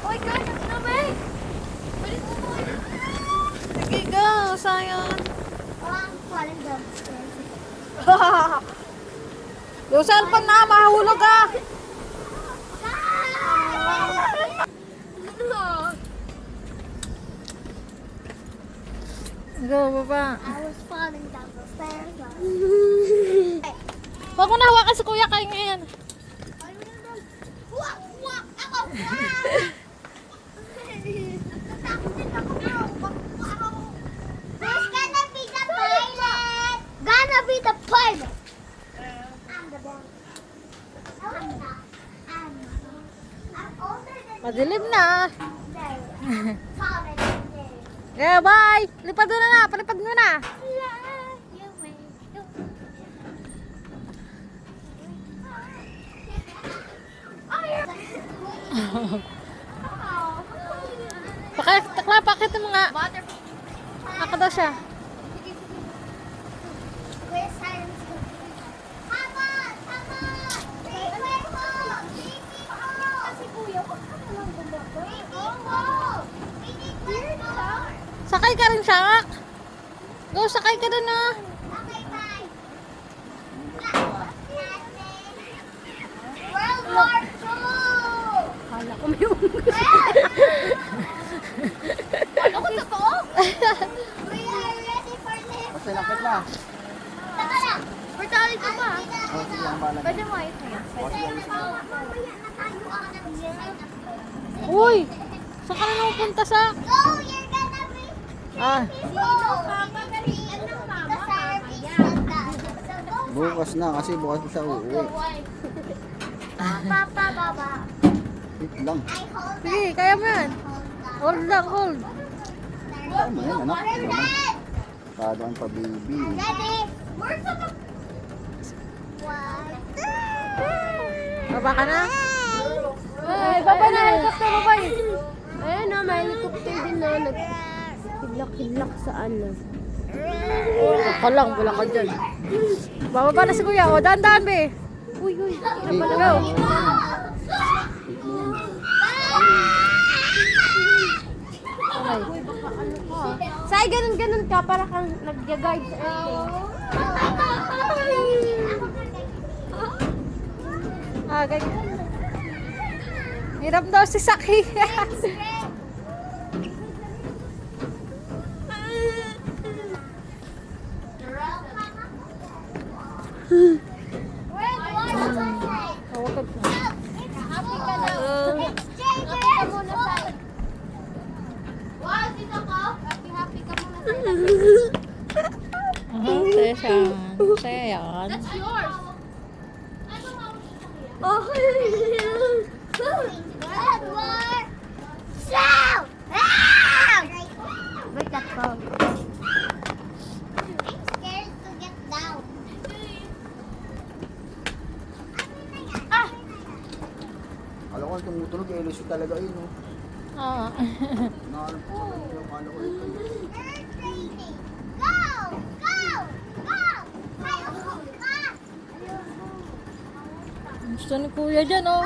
my God, ang naman! Balik mo mo! Sige go, sayang. Oh, I'm falling downstairs. Yung cellphone na, mahulog ka. Go, baba. I was falling down the stairs. Huwag mo na hawakan si kuya kayo ngayon. Wak! Wak! Ako! Who's gonna be the pilot? Gonna be the pilot. I'm the boss. I'm not. I'm older than Madilim na. you. Taller than you. Yeah, bye. Lipad mo na, palipad mo na. You win. Pakit mo nga. Ako daw siya. Where's Siren's go? Come on! Come on! Wait mo! Wait mo! Kasi kuya, huwag ka nalang bumaba. Wait mo! Wait mo! Sakay ka rin siya. Go, sakay ka dun ah. Okay, bye! World War II! Kala ko may Ano ko totoo? We are ready for this! Basta lakit na. Taka lang! Bertali ko ba? Oh, sige, ang bahala. Pwede mo ayos na yan. Mamaya na tayo ang nag-sign up. Uy, saan ka na napupunta sa? Go! You're gonna be Ah, the service and the... Bukas na kasi bukas ko siya uuwi. Papa, baba. Wait lang. I hold sige, kaya mo yan. Hold lang, hold. Tama yan, anak. Kado ang pa-baby. Ready? Where's the... One. Baba ka na? Ay, baba na, helicopter, baba. Ayan na, may helicopter din na nag-hidlak-hidlak sa ano. Ako lang, wala ka dyan. Bababa na si kuya. O, daan-daan, be. Uy, uy. Go. Okay. Say, ganun-ganun ka para kang nag-guide sa airplane. Ah, ganyan. Hirap daw si Saki. Tawagad na. Happy ka na. Happy ka muna sa... Wow, dito ko. Happy ka muna sa... Saya siya. Saya yan. That's yours. Okay. Good war. Shout! Wait, that phone. I'm scared to get down. Alam ko tumutunog, LSU talaga yun. Oh. Ah. Nakalap ko sa kanila yung kala ko ito. Earth training. Go! Go! Go! Ayaw ko ka! Gusto ni kuya dyan, oh.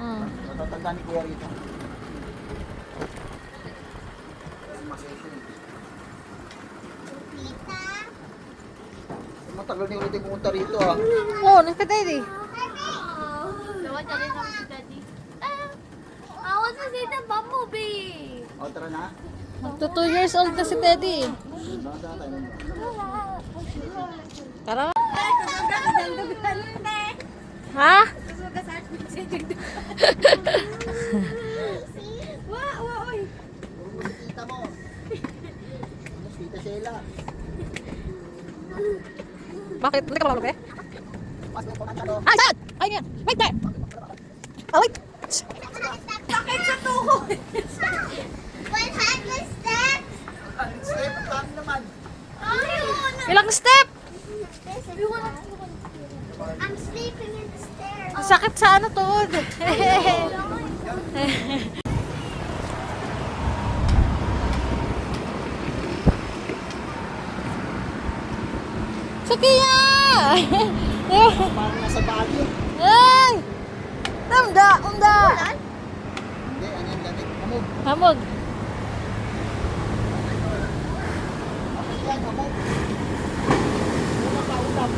Ah. Natatanda ni Kuya rito. Masession. Tita. Matagal na ulit yung pumunta rito ah. Oh, nakatay Dawan na rin ako si Daddy. I want to see the bumblebee. O, tara na. Magto 2 years old na si Teddy. Baka tayo nun. Tara. Ha? Puro mo si tita mo. Ano, si Tita Sheila. Bakit? Hindi ka malulog eh? Mas may pagkakalo. Ay, saan? Ay, yan. Wait there. Oh, wait. Bakit sa tuhod? What happened, Steph? Step, ang naman. Ilang step? I'm sleeping in the stairs. Sakit sa ano tuhod. Sakiya! Parang nasa Baguio. Ay! Namda! Umda! Hamog. Yan, ako. Una pa usap.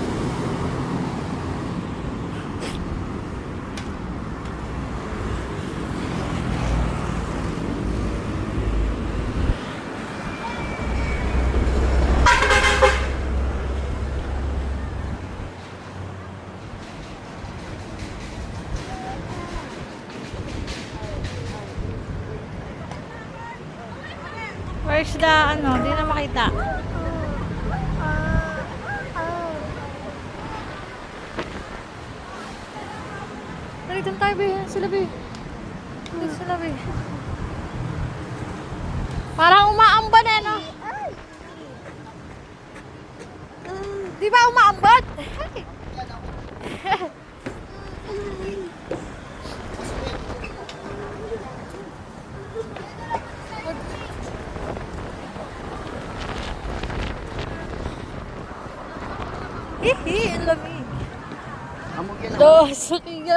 Where's the ano? Hindi na makita. Dali, doon tayo, be. Sila, be. Dito sila, be. Parang umaamban eh, no? Di ba umaamban? Hihi, ang lamig. Hamog yan. Dos, sakiga.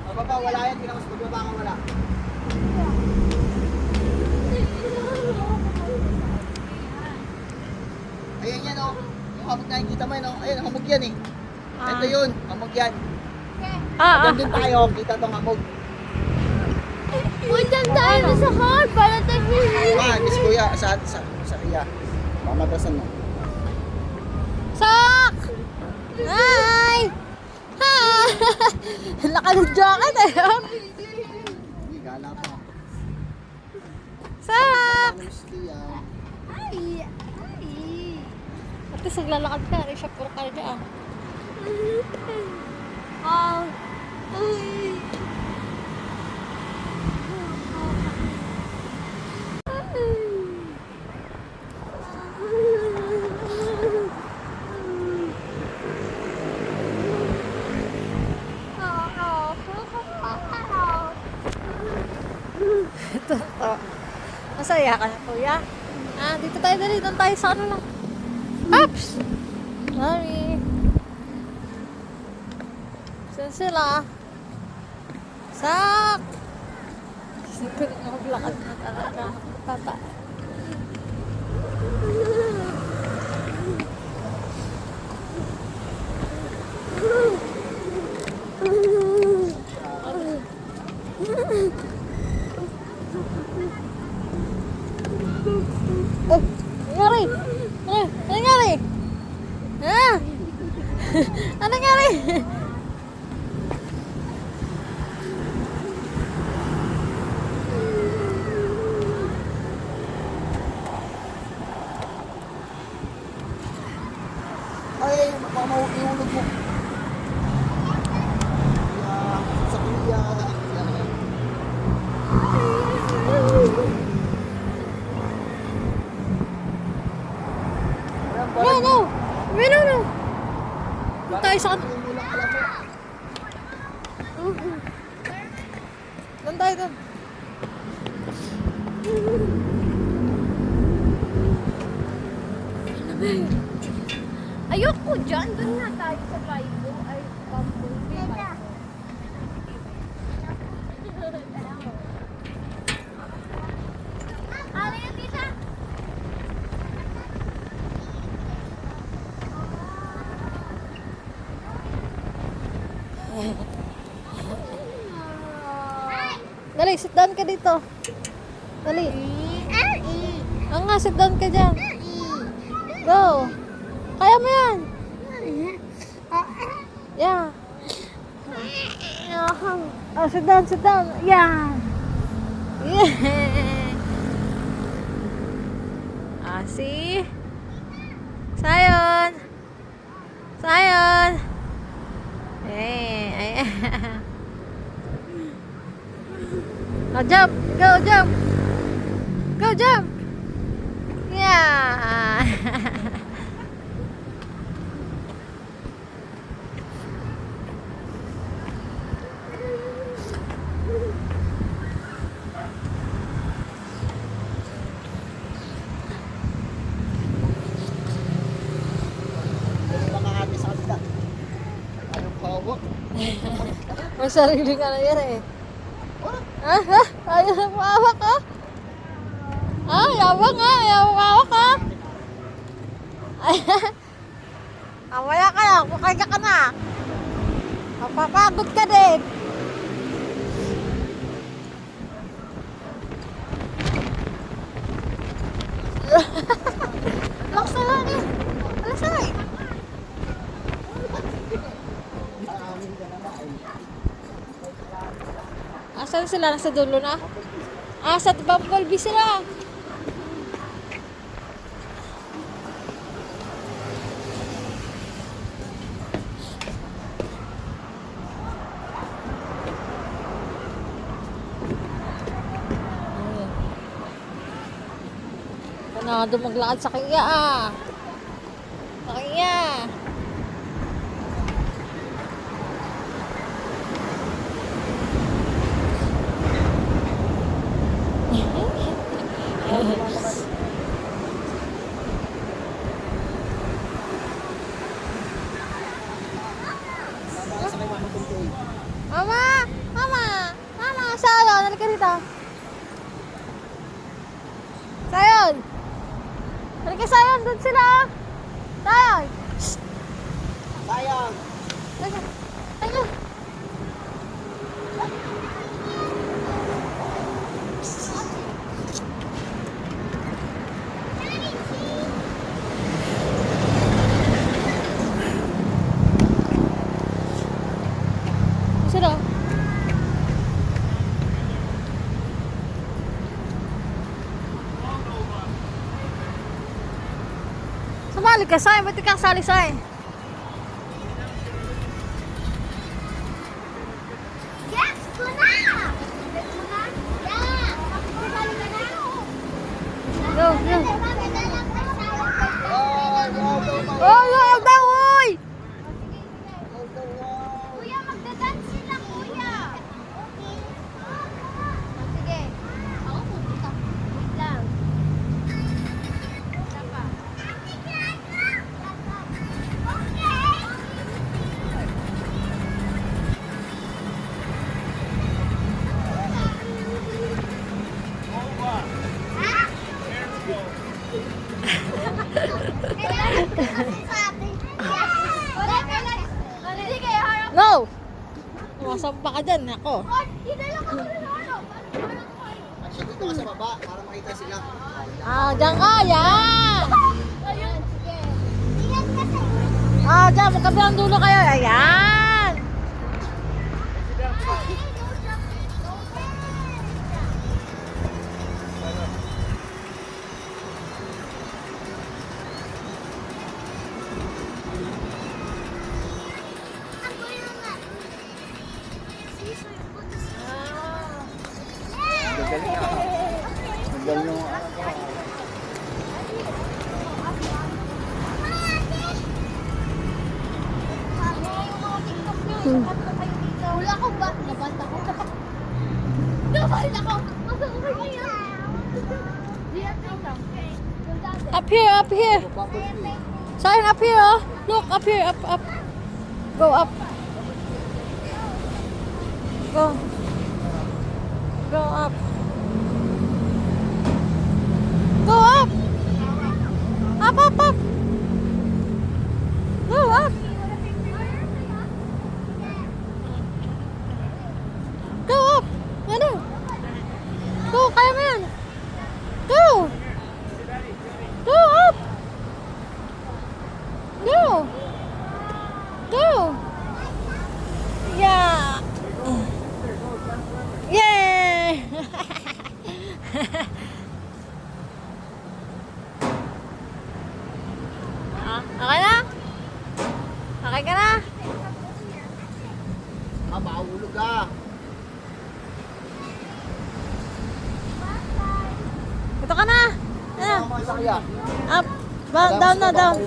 Mababa, wala yan. Kinakas magbaba ka, wala. Ayan yan, oh. Yung hamog na nakikita mo yun, oh. Ayan, hamog yan, eh. Ito yun, hamog yan. Ah, Diyan din tayo, kita tong hamog. Uy, dyan tayo na sa car para tayo. Miss Kuya, sa iya. Pamatasan mo. Sak! Hi! Hi! Laka ng jacket eh. Hindi, gala pa. Sak! Miss Kuya. At least naglalakad ka. Rin siya puro karga ah. Ito. Masaya ka na, kuya. Ah, dito tayo dali. Doon tayo sa ano lang. Ups! Sorry. Saan sila? Sak! Sige, nakablakad na talaga. Tata. Oh, nangyari? Ano nangyari? Ha? Ano nangyari? Ay, baka mahulog mo. Sa Kuya. No, no! Wait, no, no! Doon tayo sa doon tayo doon. Ayoko dyan. Doon na tayo sa Bible. Ay, Bumblebee. Ano yung tita? Dali, sit down ka dito. Dali. Ah nga, sit down ka dyan. Go. Kaya mo yan. Yeah. Oh, sit down, sit down. Yeah. Yeah. Ah, see? Sayon. Sayon. Hey. Oh, jump. Go, jump. Go, jump. Yeah. Mga ate sa kanila. Anong hawak? May sarili ka na yan eh. Ah, ha? Ayaw na mawak ka? Ah, yawak nga. Ayaw mawak ka? Ay, amaya ka na. Kukaya ka na. Mapapagod ka din. Laksa lang eh. Alasay. Asan sila? Nasa dulo na? Ah, sa Bumblebee sila. Kanado maglakad sa kaya ah. Sa kaya. Mama! Mama! Mama! Sayon! Halika rito. Sayon! Halika Sayon! Doon sila! Sayon! Sayang. Halika! Halika! Sino? Sumali ka, Sai. Ba't ka sali, Sai? Yes, kuna! Kuna? Yeah! Sumali ka na. Go, go. Magdala ka sa Oh, huwag daw, uy! Kuya, magdadance sila, kuya. Sige. Ako pupunta. Wait lang. Isa pa. No! Masampa ka dyan, ako. Actually, dito ka sa baba para makita sila. Ah, dyan ka, yan! Ah, dyan, magkabilang dulo kayo. Ayan! Magaling ah. Magaling yung ano ko. Wala akong bat. Nabat ako. Nabat ako. Up here, up here. Sign up here, oh. Look, up here, up, up. Go up. Go. Go up. Go up. Up, up, up. Go up. Go up. Ano? Go, kaya mo yan. Go. Go up. Go. Go. Yeah. Yeah. Ah, okay na? Okay ka na? Ah, maulog ka. Ito ka na. Ayan. Ano sa kaya? Up. Down na, down.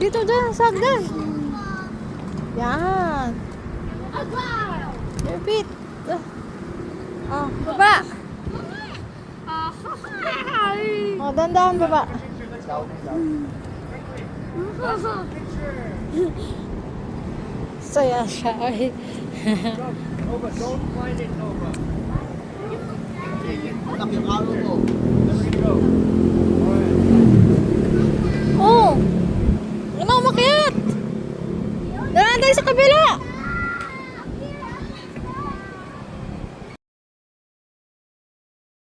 Dito dyan, sa hagdan. Yan. Your feet. Oh, baba. Oh, dandan, baba. Down, down. Saya siya. Ay. Nova, don't find it, Nova.